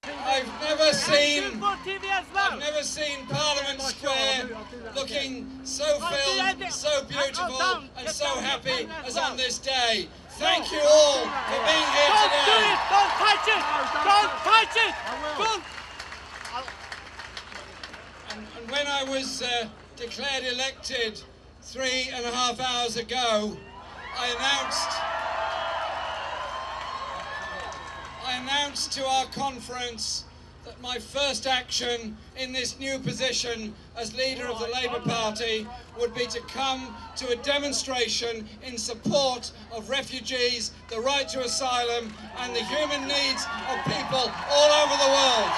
I've never seen Parliament Square looking so filled, so beautiful and so happy as on this day. Thank you all for being here today. Don't touch it! Don't touch it! And when I was declared elected 3.5 hours ago, I announced to our conference that my first action in this new position as leader of the Labour Party would be to come to a demonstration in support of refugees, the right to asylum and the human needs of people all over the world.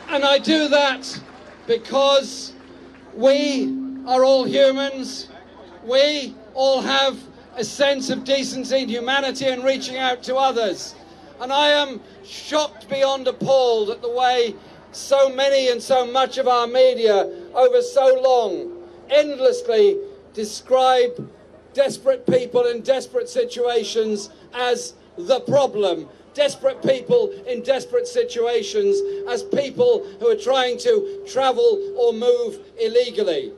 And I do that because we are all humans. We all have a sense of decency and humanity and reaching out to others. And I am shocked beyond appalled at the way so many and so much of our media over so long endlessly describe desperate people in desperate situations as the problem. Desperate people in desperate situations as people who are trying to travel or move illegally.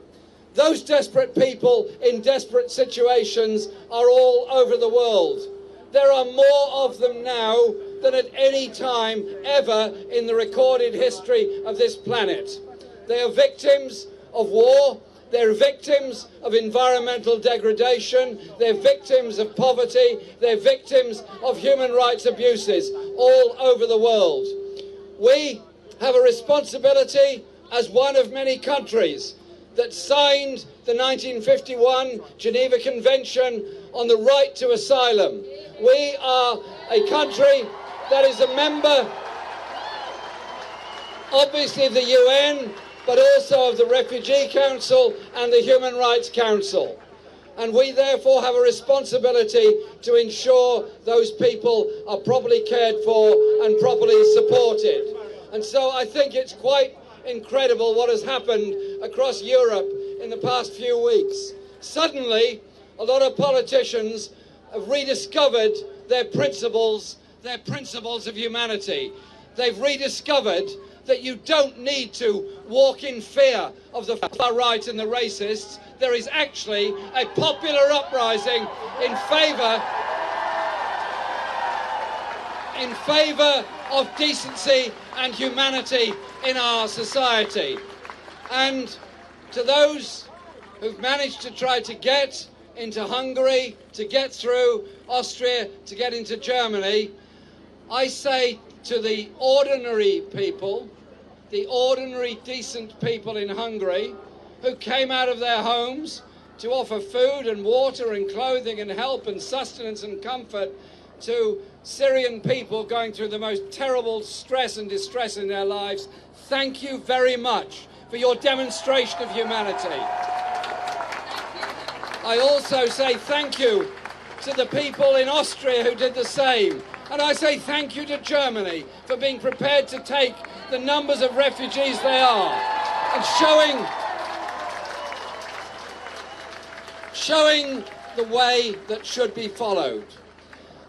Those desperate people in desperate situations are all over the world. There are more of them now than at any time ever in the recorded history of this planet. They are victims of war. They're victims of environmental degradation. They're victims of poverty. They're victims of human rights abuses all over the world. We have a responsibility as one of many countries that signed the 1951 Geneva Convention on the right to asylum. We are a country that is a member, obviously, of the UN, but also of the Refugee Council and the Human Rights Council. And we therefore have a responsibility to ensure those people are properly cared for and properly supported. And so I think it's quite incredible what has happened across Europe in the past few weeks. Suddenly, a lot of politicians have rediscovered their principles of humanity. They've rediscovered that you don't need to walk in fear of the far right and the racists. There is actually a popular uprising in favour of decency and humanity in our society. And to those who've managed to try to get into Hungary, to get through Austria, to get into Germany, I say to the ordinary people, the ordinary decent people in Hungary who came out of their homes to offer food and water and clothing and help and sustenance and comfort to Syrian people going through the most terrible stress and distress in their lives, thank you very much for your demonstration of humanity. I also say thank you to the people in Austria who did the same. And I say thank you to Germany for being prepared to take the numbers of refugees they are and showing the way that should be followed.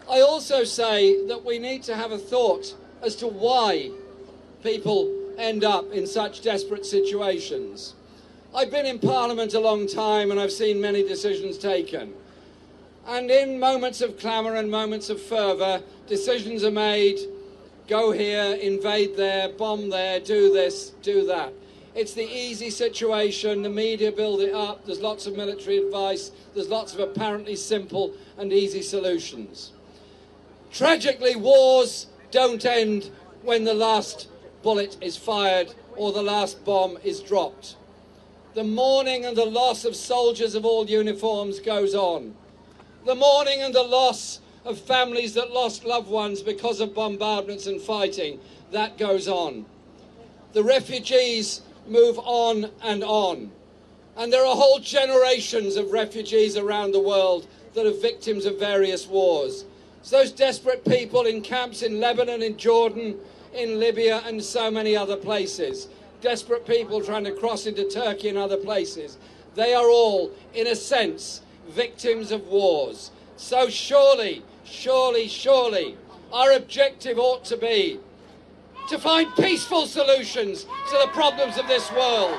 I also say that we need to have a thought as to why people end up in such desperate situations. I've been in Parliament a long time and I've seen many decisions taken. And in moments of clamour and moments of fervour, decisions are made, go here, invade there, bomb there, do this, do that. It's the easy situation, the media build it up, there's lots of military advice, there's lots of apparently simple and easy solutions. Tragically, wars don't end when the last bullet is fired or the last bomb is dropped. The mourning and the loss of soldiers of all uniforms goes on. The mourning and the loss of families that lost loved ones because of bombardments and fighting, that goes on. The refugees move on. And there are whole generations of refugees around the world that are victims of various wars. So those desperate people in camps in Lebanon, in Jordan, in Libya and so many other places. Desperate people trying to cross into Turkey and other places. They are all, in a sense, victims of wars. So surely, surely, surely, our objective ought to be to find peaceful solutions to the problems of this world,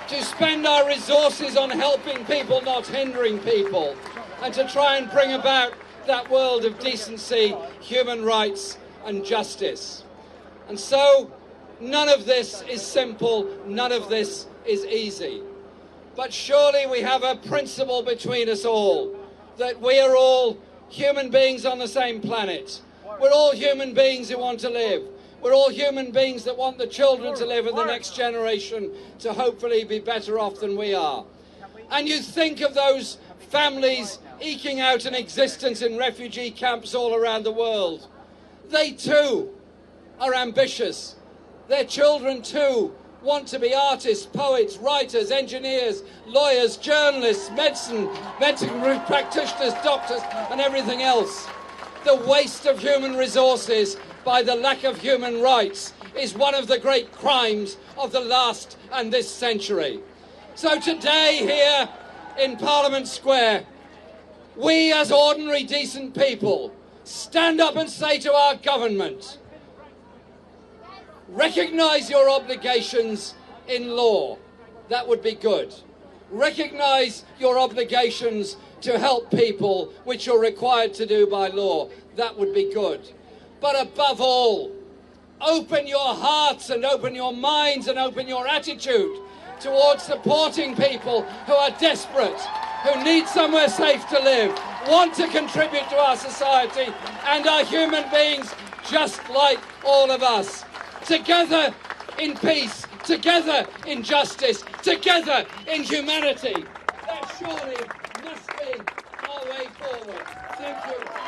to spend our resources on helping people, not hindering people, and to try and bring about that world of decency, human rights and justice. And so, none of this is simple, none of this is easy. But surely we have a principle between us all, that we are all human beings on the same planet. We're all human beings who want to live. We're all human beings that want the children to live and the next generation to hopefully be better off than we are. And you think of those families eking out an existence in refugee camps all around the world. They too are ambitious. Their children too want to be artists, poets, writers, engineers, lawyers, journalists, medical practitioners, doctors, and everything else. The waste of human resources by the lack of human rights is one of the great crimes of the last and this century. So today here in Parliament Square, we as ordinary decent people stand up and say to our government, recognise your obligations in law. That would be good. Recognise your obligations to help people, which you're required to do by law. That would be good. But above all, open your hearts and open your minds and open your attitude towards supporting people who are desperate, who need somewhere safe to live, want to contribute to our society, and are human beings just like all of us. Together in peace, together in justice, together in humanity. That surely must be our way forward. Thank you.